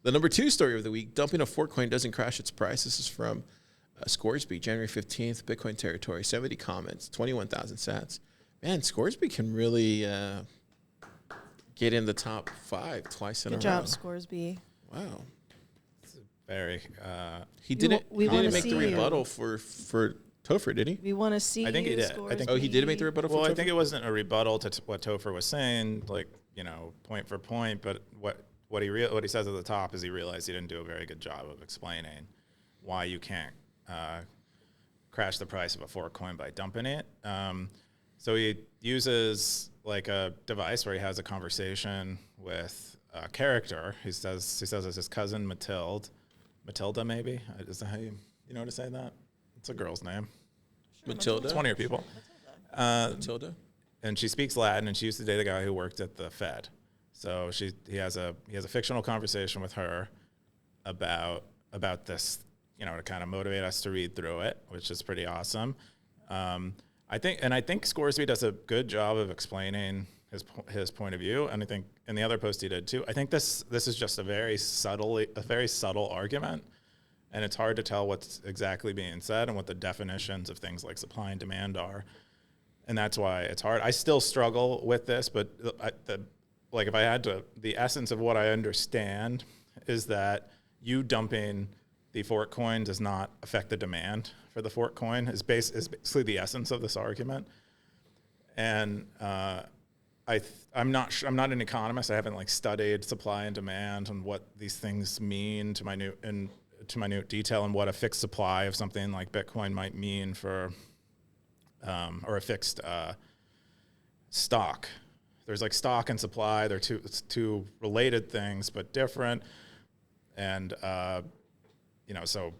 The number 2 story of the week, dumping a fork coin doesn't crash its price. This is from Scoresby, January 15th, Bitcoin territory, 70 comments, 21,000 sats. Man, Scoresby can really get in the top 5 twice in a row. Good job, Scoresby. Wow. Very. He didn't make the you. rebuttal for Topher, did he? We want to see. I think he did. Oh, he did make the rebuttal for Topher? Well, I think it wasn't a rebuttal to what Topher was saying, like, point for point, but what he says at the top is he realized he didn't do a very good job of explaining why you can't crash the price of a fork coin by dumping it. So he uses like a device where he has a conversation with a character. He says it's his cousin Matilda, maybe? Is that how you know how to say that? It's a girl's name. Matilda? It's one of your people. Matilda? And she speaks Latin, and she used to date a guy who worked at the Fed. So he has a fictional conversation with her about this, to kind of motivate us to read through it, which is pretty awesome. I think Scoresby does a good job of explaining his point of view, and I think in the other post he did too. I think this is just a very subtle argument, and it's hard to tell what's exactly being said and what the definitions of things like supply and demand are, and that's why it's hard. I still struggle with this, but if I had to, the essence of what I understand is that you dumping the fork coin does not affect the demand for the fork coin is basically the essence of this argument. And I'm not an economist. I haven't studied supply and demand and what these things mean to minute detail, and what a fixed supply of something like Bitcoin might mean for or a fixed stock. There's stock and supply. They're two related things, but different. And, so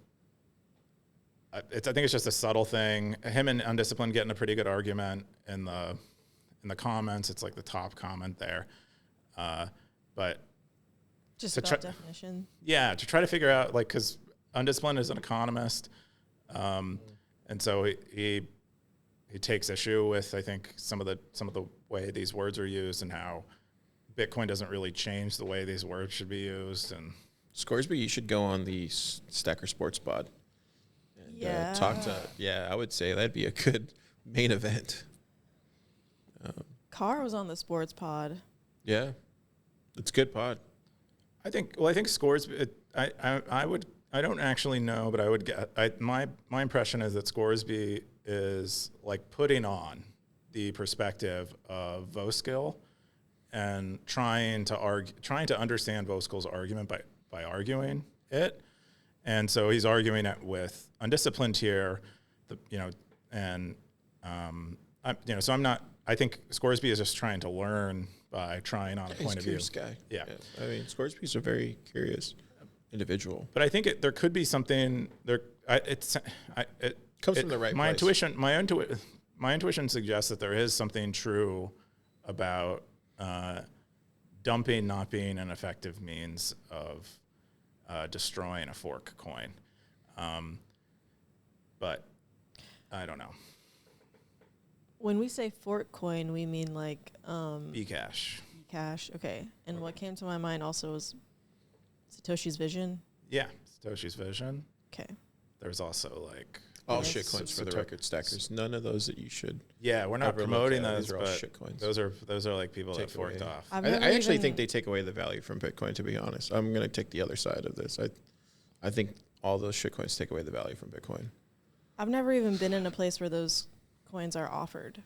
I think it's just a subtle thing. Him and Undisciplined getting a pretty good argument in the comments. It's the top comment there. But just about definition. Yeah, to try to figure out, because Undisciplined is an economist. And so he takes issue with, I think, some of the way these words are used and how Bitcoin doesn't really change the way these words should be used. And Scoresby, you should go on the Stacker Sports Pod. And, talk to. Yeah, I would say that'd be a good main event. Car was on the Sports Pod. Yeah, it's a good pod. I think Scoresby. I don't actually know, but I would get. My impression is that Scoresby is putting on the perspective of Voskill and trying to understand Voskill's argument by arguing it. And so he's arguing it with Undisciplined here, so I'm not. I think Scoresby is just trying to learn by trying on a point of view. He's a curious guy. Yeah. I mean, Scoresby's a very curious individual. But I think there could be something there. It comes from the right place. My intuition suggests that there is something true about dumping not being an effective means of destroying a fork coin. But I don't know. When we say fork coin, we mean Bcash. Bcash, okay. And what came to my mind also was Satoshi's Vision. Yeah, Satoshi's Vision. Okay. There's also all shitcoins for the record, stackers. None of those that you should. Yeah, we're not promoting those, but shitcoins. Those are people that forked off. I actually think they take away the value from Bitcoin. To be honest, I'm going to take the other side of this. I think all those shitcoins take away the value from Bitcoin. I've never even been in a place where those coins are offered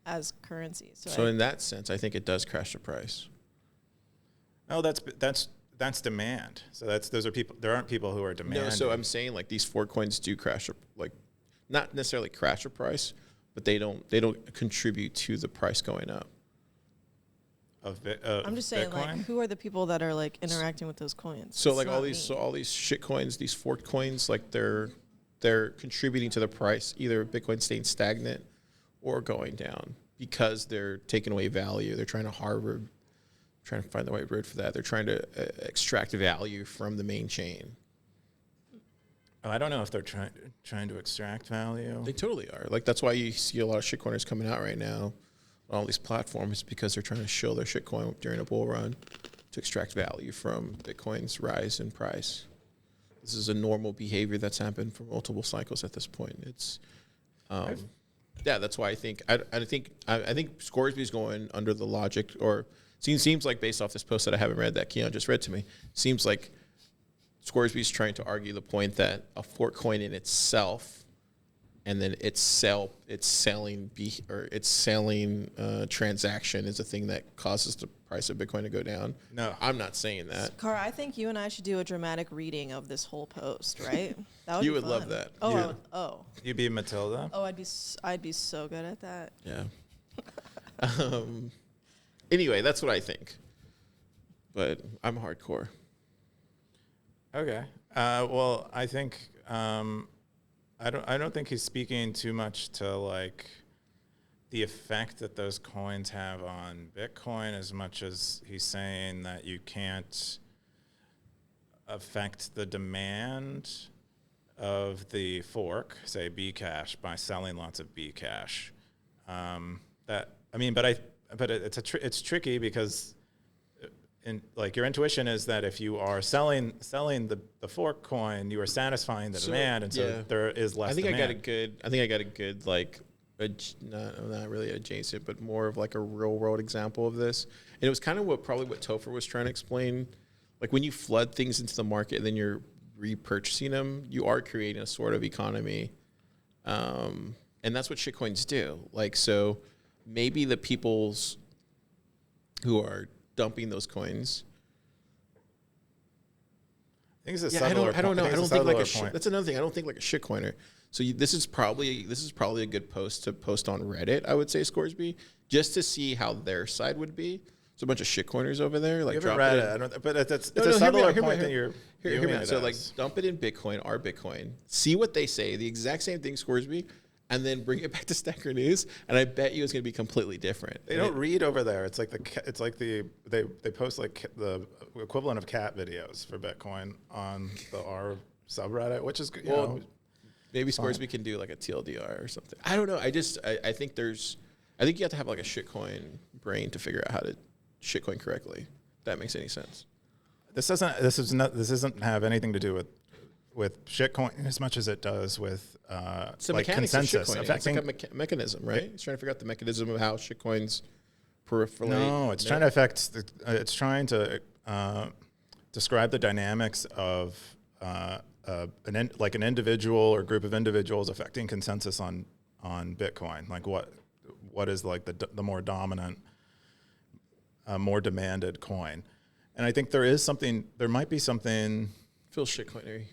as currency. So in that sense, I think it does crash the price. Oh, that's demand. So those are people. There aren't people who are demanding. No, so I'm saying these fork coins do crash, not necessarily crash a price, but they don't contribute to the price going up. I'm just saying, Bitcoin? who are the people that are interacting with those coins? So all these shit coins, these fork coins, they're contributing to the price, either Bitcoin staying stagnant or going down because they're taking away value. They're trying to find the right word for that. They're trying to extract value from the main chain. I don't know if they're trying to extract value. They totally are. That's why you see a lot of shitcoiners coming out right now on all these platforms, because they're trying to show their shitcoin during a bull run to extract value from Bitcoin's rise in price. This is a normal behavior that's happened for multiple cycles at this point. It's, yeah, that's why I think Scoresby's going under the logic, or seems like based off this post that I haven't read that Keyan just read to me, seems like Scoresby's trying to argue the point that a fork coin in itself, and then its selling transaction is a thing that causes the price of Bitcoin to go down. No, I'm not saying that. Car, I think you and I should do a dramatic reading of this whole post, right? That would You be would fun. love that. Oh, Yeah. I would, oh, You be Matilda? oh! I'd be so good at that. Yeah. Anyway, that's what I think. But I'm hardcore. Okay. Well, I think I don't think he's speaking too much to like the effect that those coins have on Bitcoin, as much as he's saying that you can't affect the demand of the fork, say Bcash, by selling lots of Bcash. It's tricky because like your intuition is that if you are selling the fork coin, you are satisfying the demand, and so there is less. I think demand. I got a good like, not really adjacent, but more of like a real world example of this. And it was kind of what Topher was trying to explain. Like when you flood things into the market and then you're repurchasing them, you are creating a sort of economy, and that's what shitcoins do. Like, so maybe the peoples who are dumping those coins. I think it's a Yeah, subtler I don't know. point. I don't think like a point. that's another thing. I don't think like a shitcoiner. So this is probably a good post to post on Reddit. I would say Scoresby, just to see how their side would be. So a bunch of shitcoiners over there. Like You haven't read it. I don't. But it's a hear me subtler out, point that you're. Hear me out. So like as. dump it in Bitcoin, our Bitcoin. See what they say. The exact same thing, Scoresby. And then bring it back to Stacker.News, and I bet you it's going to be completely different. They don't read over there. It's like they post like the equivalent of cat videos for Bitcoin on our subreddit, which is maybe Scoresby can do like a TLDR or something. I don't know. I think you have to have like a shitcoin brain to figure out how to shitcoin correctly. If that makes any sense. This doesn't have anything to do with shitcoin as much as it does with It's the like mechanics consensus. of shitcoining. It's like a mechanism, right? It's trying to figure out the mechanism of how shitcoins proliferate. No, it's trying to affect. It's trying to describe the dynamics of an individual or group of individuals affecting consensus on Bitcoin. Like what is like the more dominant, more demanded coin. And I think there might be something. Feels shitcoinery.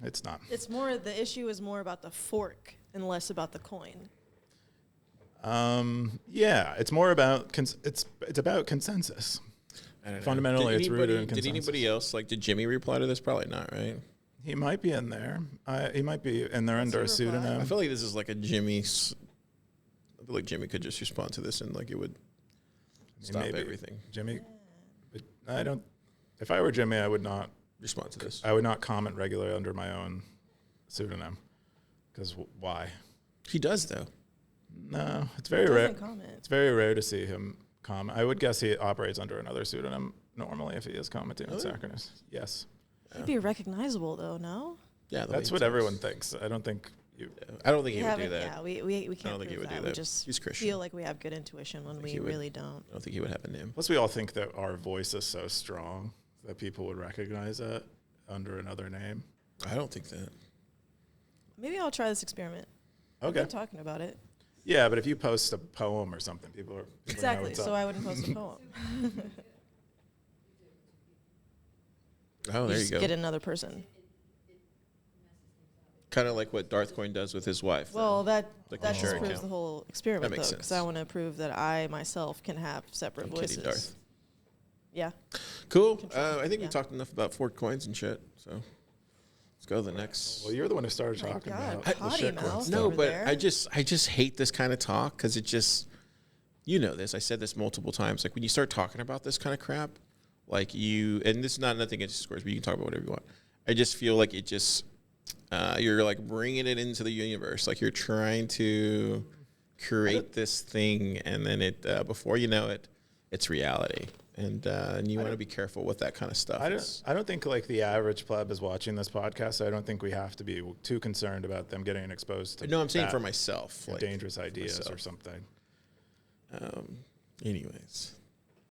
It's not. It's more, the issue is more about the fork and less about the coin. Yeah, it's more about it's about consensus. I don't know. Fundamentally, it's rooted in Did consensus. anybody else, like, did Jimmy reply to this? Probably not, right? He might be in there. He might be in there under a he reply? pseudonym. I feel like this is like a Jimmy's. I feel like Jimmy could just respond to this and like it would stop Maybe. everything. Jimmy, but I don't. If I were Jimmy, I would not. Respond to this. I would not comment regularly under my own pseudonym. Because why? He does though. No, it's very Doesn't rare. comment. It's very rare to see him comment. I would guess he operates under another pseudonym normally if he is commenting on Really? Stacker.News. Yes, He'd be recognizable though, no? Yeah, the way that's he what talks. everyone thinks. I don't think you. I don't think he We would do haven't- that. Yeah, we can't don't think he prove would do that. that. We just He's Christian. feel like we have good intuition when we he would. really don't. I don't think he would have a name. Plus, we all think that our voice is so strong that people would recognize it under another name. I don't think that. Maybe I'll try this experiment. We've Okay. been talking about it. Yeah, but if you post a poem or something, people know Exactly. what's So up. I wouldn't post a poem. Oh, there you just go. get another person. Kind of like what Darth Coin does with his wife. Well, that Like that the just share proves account. the whole experiment, That makes though, because sense. I want to prove that I myself can have separate I'm voices. kidding, Darth. Yeah. Cool. Control. I think we Yeah. talked enough about fork coins and shit. So let's go to the next. Well, you're the one who started Oh my talking God, about the potty shit mouth. coins. No, over but there. I just hate this kind of talk because it just, you know this. I said this multiple times. Like when you start talking about this kind of crap, like and this is not nothing against scores, but you can talk about whatever you want. I just feel like it just, you're like bringing it into the universe. Like you're trying to create this thing, and then it before you know it, it's reality. and you want to be careful with that kind of stuff. I don't think like the average pleb is watching this podcast. So I don't think we have to be too concerned about them getting exposed to. No, I'm saying for myself, dangerous ideas or something. Anyways.